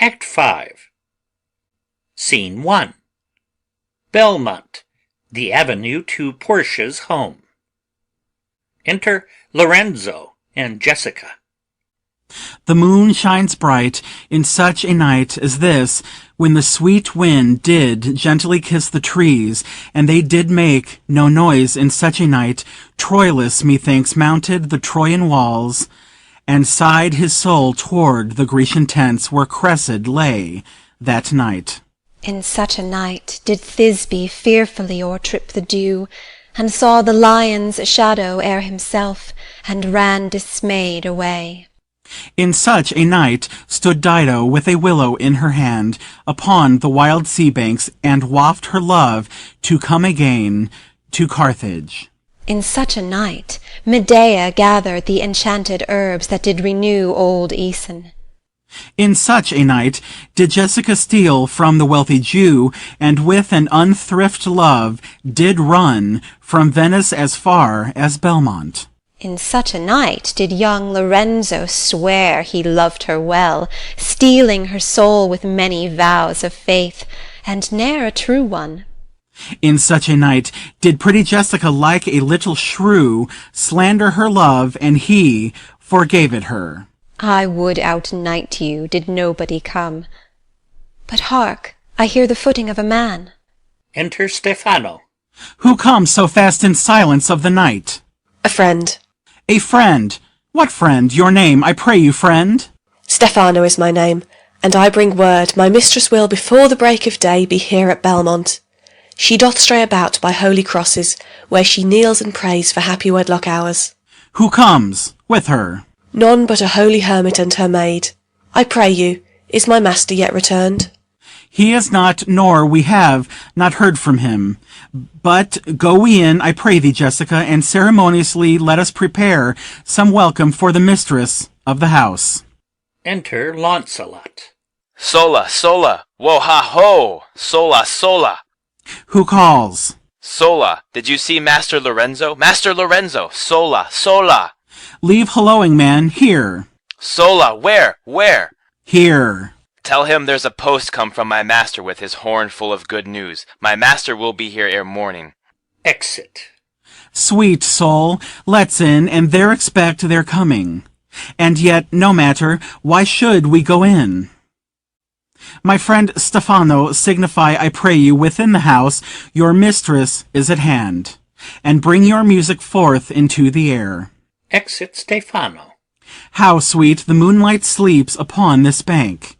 Act 5. Scene 1. Belmont, the avenue to Portia's home. Enter Lorenzo and Jessica. The moon shines bright in such a night as this, when the sweet wind did gently kiss the trees, and they did make no noise in such a night. Troilus, methinks, mounted the Trojan walls, and sighed his soul toward the Grecian tents where Cressid lay that night. In such a night did Thisbe fearfully o'ertrip the dew, and saw the lion's shadow ere himself, and ran dismayed away. In such a night stood Dido with a willow in her hand upon the wild sea banks, and waft her love to come again to Carthage. In such a night Medea gathered the enchanted herbs that did renew old Aeson. In such a night did Jessica steal from the wealthy Jew, and with an unthrift love did run from Venice as far as Belmont. In such a night did young Lorenzo swear he loved her well, stealing her soul with many vows of faith, and ne'er a true one. In such a night did pretty Jessica, like a little shrew, slander her love, and he forgave it her. I would outnight you, did nobody come. But hark, I hear the footing of a man. Enter Stefano. Who comes so fast in silence of the night? A friend. A friend? What friend? Your name, I pray you, friend? Stefano is my name, and I bring word my mistress will before the break of day be here at Belmont. She doth stray about by holy crosses, where she kneels and prays for happy wedlock hours. Who comes with her? None but a holy hermit and her maid. I pray you, is my master yet returned? He is not, nor we have not heard from him. But go we in, I pray thee, Jessica, and ceremoniously let us prepare some welcome for the mistress of the house. Enter Launcelot. Sola, sola, wo-ha-ho, sola, sola. Who calls? Sola, did you see Master Lorenzo? Master Lorenzo, sola, sola. Leave helloing, man, here. Sola, where? Here. Tell him there's a post come from my master with his horn full of good news. My master will be here ere morning. Exit. Sweet soul, let's in, and there expect their coming. And yet, no matter, why should we go in? My friend Stefano, signify, I pray you, within the house your mistress is at hand, and bring your music forth into the air. Exit Stefano. How sweet the moonlight sleeps upon this bank!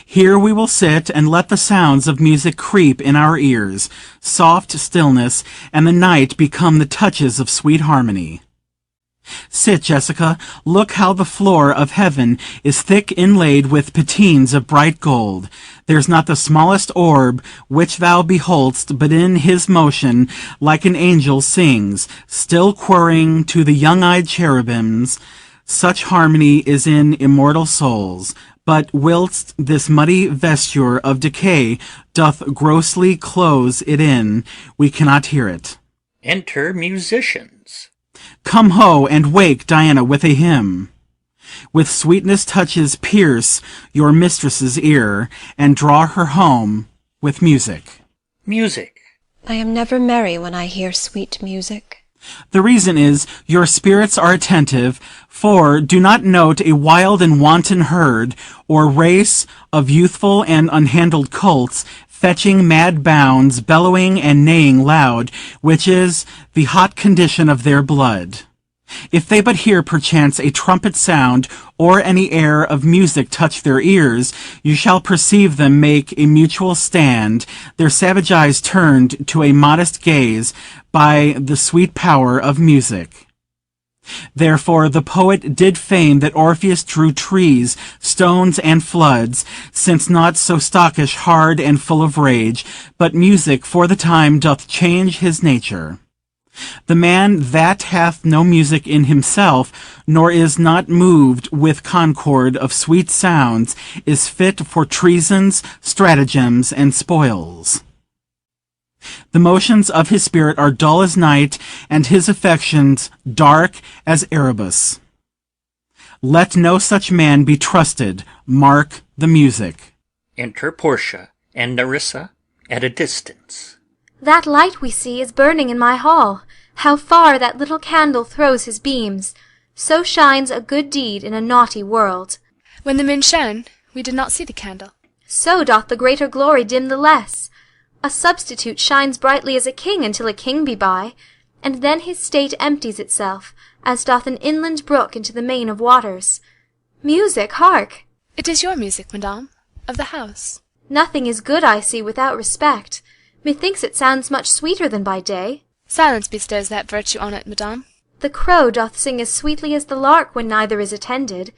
Here we will sit and let the sounds of music creep in our ears, soft stillness, and the night become the touches of sweet harmony. Sit, Jessica, look how the floor of heaven is thick inlaid with patines of bright gold. There's not the smallest orb which thou behold'st, but in his motion, like an angel sings, still quirring to the young-eyed cherubims. Such harmony is in immortal souls. But whilst this muddy vesture of decay doth grossly close it in, we cannot hear it. Enter musicians. Come ho, and wake Diana with a hymn. With sweetness touches pierce your mistress's ear, and draw her home with music. Music. I am never merry when I hear sweet music. The reason is, your spirits are attentive, for do not note a wild and wanton herd, or race of youthful and unhandled colts, fetching mad bounds, bellowing and neighing loud, which is the hot condition of their blood. If they but hear perchance a trumpet sound, or any air of music touch their ears, you shall perceive them make a mutual stand, their savage eyes turned to a modest gaze by the sweet power of music. Therefore the poet did feign that Orpheus drew trees, stones, and floods, since not so stockish, hard, and full of rage, but music for the time doth change his nature. The man that hath no music in himself, nor is not moved with concord of sweet sounds, is fit for treasons, stratagems, and spoils. The motions of his spirit are dull as night, and his affections dark as Erebus. Let no such man be trusted. Mark the music. Enter Portia and Nerissa at a distance. That light we see is burning in my hall. How far that little candle throws his beams! So shines a good deed in a naughty world. When the moon shone, we did not see the candle. So doth the greater glory dim the less. A substitute shines brightly as a king until a king be by, and then his state empties itself, as doth an inland brook into the main of waters. Music, hark! It is your music, madame, of the house. Nothing is good, I see, without respect. Methinks it sounds much sweeter than by day. Silence bestows that virtue on it, madame. The crow doth sing as sweetly as the lark when neither is attended,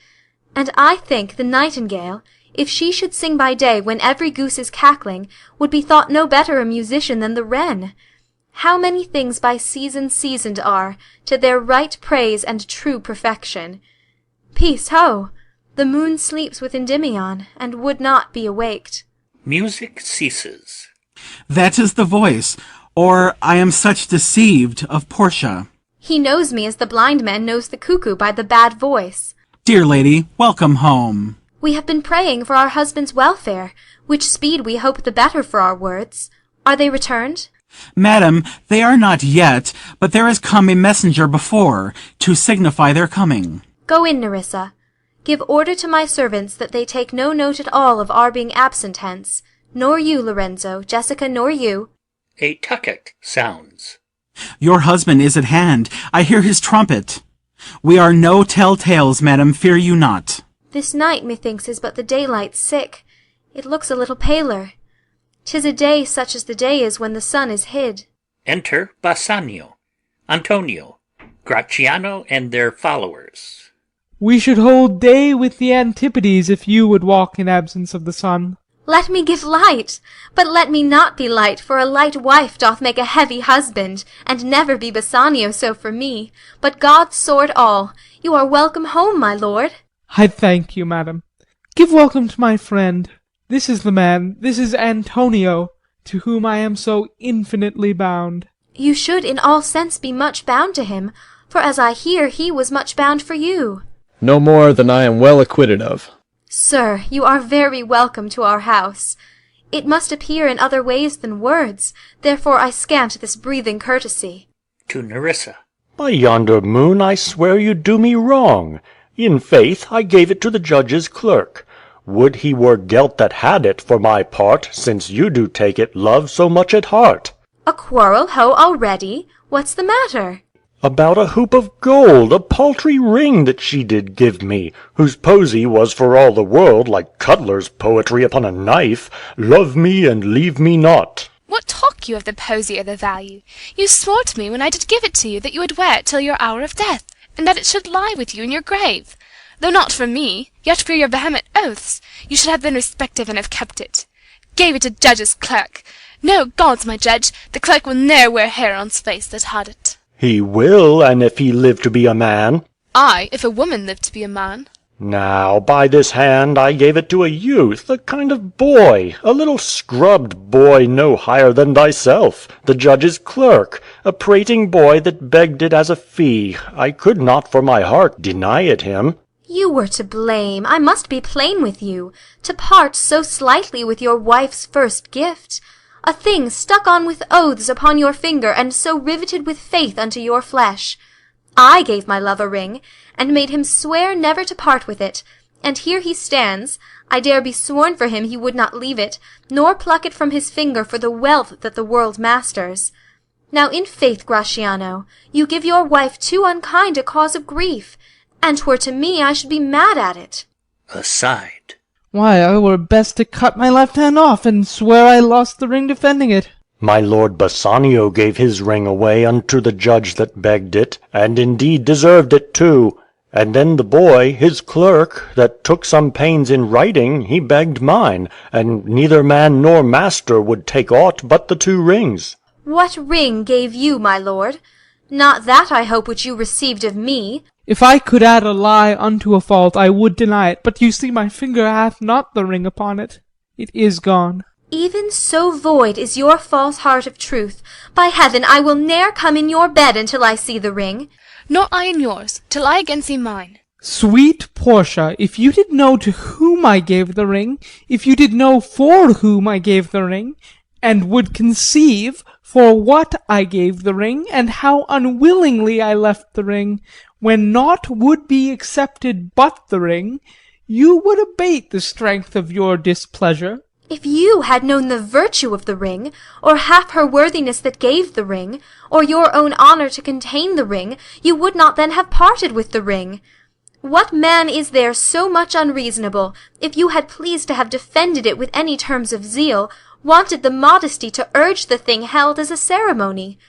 and I think the nightingale, if she should sing by day when every goose is cackling, would be thought no better a musician than the wren. How many things by season seasoned are, to their right praise and true perfection. Peace, ho! The moon sleeps with Endymion, and would not be awaked. Music ceases. That is the voice, or I am such deceived, of Portia. He knows me as the blind man knows the cuckoo by the bad voice. Dear lady, welcome home. We have been praying for our husband's welfare, which speed we hope the better for our words. Are they returned? Madam, they are not yet, but there has come a messenger before, to signify their coming. Go in, Nerissa. Give order to my servants that they take no note at all of our being absent hence, nor you, Lorenzo, Jessica, nor you. A tucket sounds. Your husband is at hand. I hear his trumpet. We are no tell-tales, madam, fear you not. This night, methinks, is but the daylight sick. It looks a little paler. 'Tis a day such as the day is when the sun is hid. Enter Bassanio, Antonio, Gratiano, and their followers. We should hold day with the Antipodes if you would walk in absence of the sun. Let me give light, but let me not be light, for a light wife doth make a heavy husband, and never be Bassanio so for me, but God's sword all. You are welcome home, my lord. I thank you, madam. Give welcome to my friend. This is the man, this is Antonio, to whom I am so infinitely bound. You should in all sense be much bound to him, for as I hear he was much bound for you. No more than I am well acquitted of. Sir, you are very welcome to our house. It must appear in other ways than words, therefore I scant this breathing courtesy. To Nerissa. By yonder moon, I swear you do me wrong. In faith, I gave it to the judge's clerk. Would he were dealt that had it, for my part, since you do take it, love, so much at heart. A quarrel, ho, already? What's the matter? About a hoop of gold, a paltry ring that she did give me, whose posy was for all the world like Cutler's poetry upon a knife, love me and leave me not. What talk you of the posy or the value? You swore to me when I did give it to you that you would wear it till your hour of death, and that it should lie with you in your grave. Though not for me, yet for your vehement oaths, you should have been respective and have kept it. Gave it to judge's clerk. No, God's my judge, the clerk will ne'er wear hair on's face that had it. He will, and if he live to be a man. Ay, if a woman live to be a man. Now, by this hand, I gave it to a youth, a kind of boy, a little scrubbed boy no higher than thyself, the judge's clerk, a prating boy that begged it as a fee. I could not for my heart deny it him. You were to blame. I must be plain with you. To part so slightly with your wife's first gift, a thing stuck on with oaths upon your finger, and so riveted with faith unto your flesh. I gave my love a ring, and made him swear never to part with it, and here he stands. I dare be sworn for him he would not leave it, nor pluck it from his finger for the wealth that the world masters. Now in faith, Gratiano, you give your wife too unkind a cause of grief, and 'twere to me I should be mad at it. Aside. Why, I were best to cut my left hand off, and swear I lost the ring defending it. My lord Bassanio gave his ring away unto the judge that begged it, and indeed deserved it too. And then the boy, his clerk, that took some pains in writing, he begged mine, and neither man nor master would take aught but the 2 rings. What ring gave you, my lord? Not that, I hope, which you received of me. If I could add a lie unto a fault, I would deny it, but you see my finger hath not the ring upon it. It is gone. Even so void is your false heart of truth. By heaven, I will ne'er come in your bed until I see the ring. Nor I in yours, till I again see mine. Sweet Portia, if you did know to whom I gave the ring, if you did know for whom I gave the ring, and would conceive for what I gave the ring, and how unwillingly I left the ring, when naught would be accepted but the ring, you would abate the strength of your displeasure. If you had known the virtue of the ring, or half her worthiness that gave the ring, or your own honour to contain the ring, you would not then have parted with the ring. What man is there so much unreasonable, if you had pleased to have defended it with any terms of zeal, wanted the modesty to urge the thing held as a ceremony?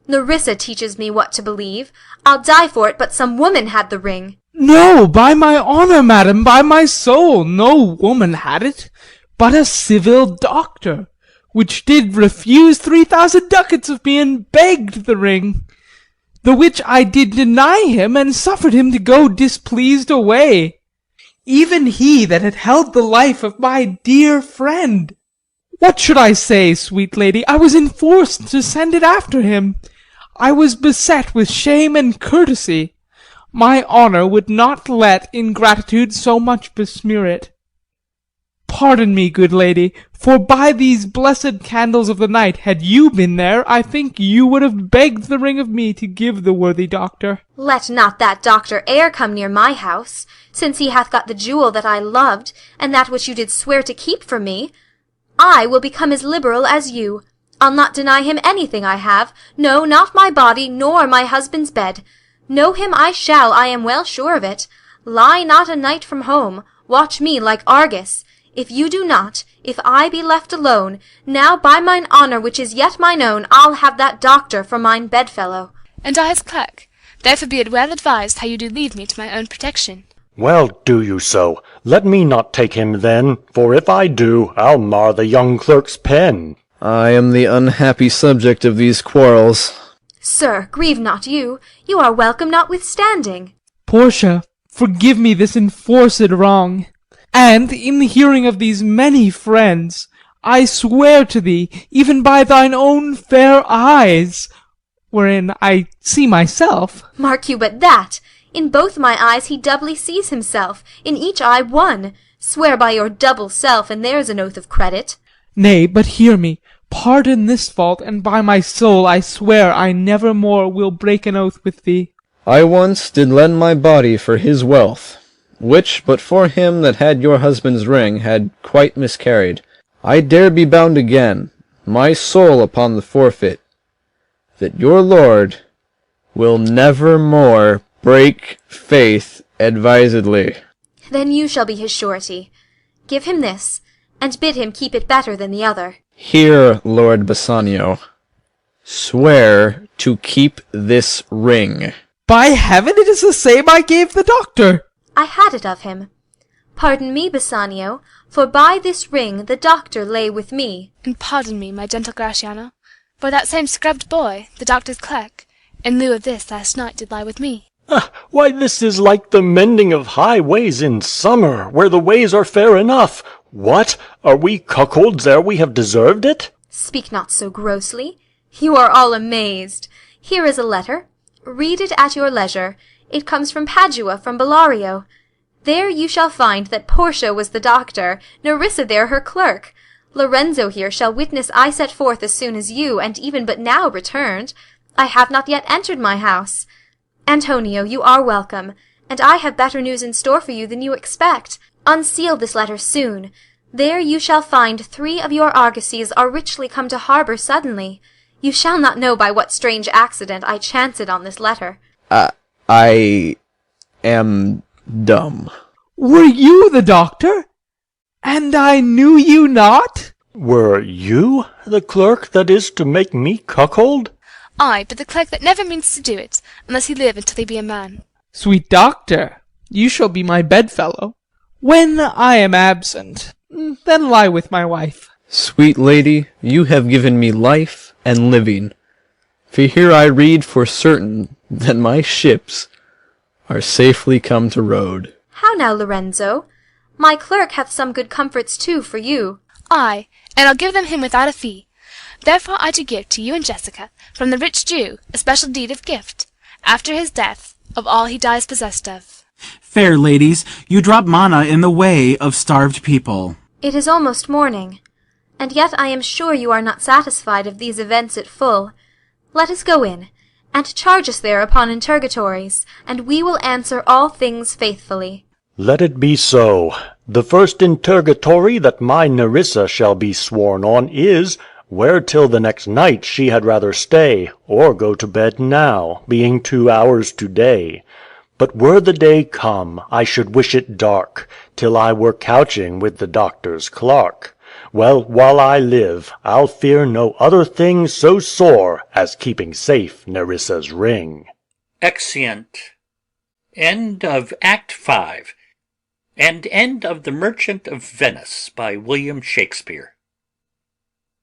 Nerissa teaches me what to believe. I'll die for it, but some woman had the ring. No, by my honour, madam, by my soul, no woman had it, but a civil doctor, which did refuse 3,000 ducats of me, and begged the ring. The which I did deny him, and suffered him to go displeased away, even he that had held the life of my dear friend. What should I say, sweet lady? I was enforced to send it after him. I was beset with shame and courtesy. My honour would not let ingratitude so much besmear it. Pardon me, good lady, for by these blessed candles of the night, had you been there, I think you would have begged the ring of me to give the worthy doctor. Let not that doctor e'er come near my house, since he hath got the jewel that I loved, and that which you did swear to keep from me. I will become as liberal as you. I'll not deny him anything I have, no, not my body, nor my husband's bed. Know him I shall, I am well sure of it. Lie not a night from home, watch me like Argus. If you do not, if I be left alone, now by mine honour which is yet mine own, I'll have that doctor for mine bedfellow. And I his clerk. Therefore be it well advised how you do leave me to my own protection. Well, do you so. Let me not take him then, for if I do, I'll mar the young clerk's pen. I am the unhappy subject of these quarrels. Sir, grieve not you. You are welcome notwithstanding. Portia, forgive me this enforced wrong. And in the hearing of these many friends, I swear to thee, even by thine own fair eyes, wherein I see myself. Mark you but that. In both my eyes he doubly sees himself, in each eye one. Swear by your double self, and there's an oath of credit. Nay, but hear me. Pardon this fault, and by my soul I swear I never more will break an oath with thee. I once did lend my body for his wealth, which, but for him that had your husband's ring, had quite miscarried. I dare be bound again, my soul upon the forfeit, that your lord will never more break faith advisedly. Then you shall be his surety. Give him this, and bid him keep it better than the other. Here, Lord Bassanio, swear to keep this ring. By heaven, it is the same I gave the doctor. I had it of him. Pardon me, Bassanio, for by this ring the doctor lay with me. And pardon me, my gentle Gratiano, for that same scrubbed boy, the doctor's clerk, in lieu of this last night did lie with me. Why, this is like the mending of high ways in summer, where the ways are fair enough. What? Are we cuckolds ere we have deserved it? Speak not so grossly. You are all amazed. Here is a letter. Read it at your leisure. It comes from Padua, from Bellario. There you shall find that Portia was the doctor, Nerissa there her clerk. Lorenzo here shall witness I set forth as soon as you, and even but now, returned. I have not yet entered my house. Antonio, you are welcome, and I have better news in store for you than you expect. Unseal this letter soon. There you shall find 3 of your argosies are richly come to harbour suddenly. You shall not know by what strange accident I chanced on this letter. I am dumb. Were you the doctor? And I knew you not? Were you the clerk that is to make me cuckold? Ay, but the clerk that never means to do it, unless he live until he be a man. Sweet doctor, you shall be my bedfellow. When I am absent, then lie with my wife. Sweet lady, you have given me life and living, for here I read for certain that my ships are safely come to road. How now, Lorenzo? My clerk hath some good comforts too for you. Ay, and I'll give them him without a fee. Therefore I do give to you and Jessica, from the rich Jew, a special deed of gift, after his death, of all he dies possessed of. Fair ladies, you drop manna in the way of starved people. It is almost morning, and yet I am sure you are not satisfied of these events at full. Let us go in, and charge us there upon interrogatories, and we will answer all things faithfully. Let it be so. The first interrogatory that my Nerissa shall be sworn on is, where till the next night she had rather stay, or go to bed now, being 2 hours to day. But were the day come, I should wish it dark, till I were couching with the doctor's clerk. Well, while I live, I'll fear no other thing so sore as keeping safe Nerissa's ring. Exeunt. End of Act 5 and end of The Merchant of Venice by William Shakespeare.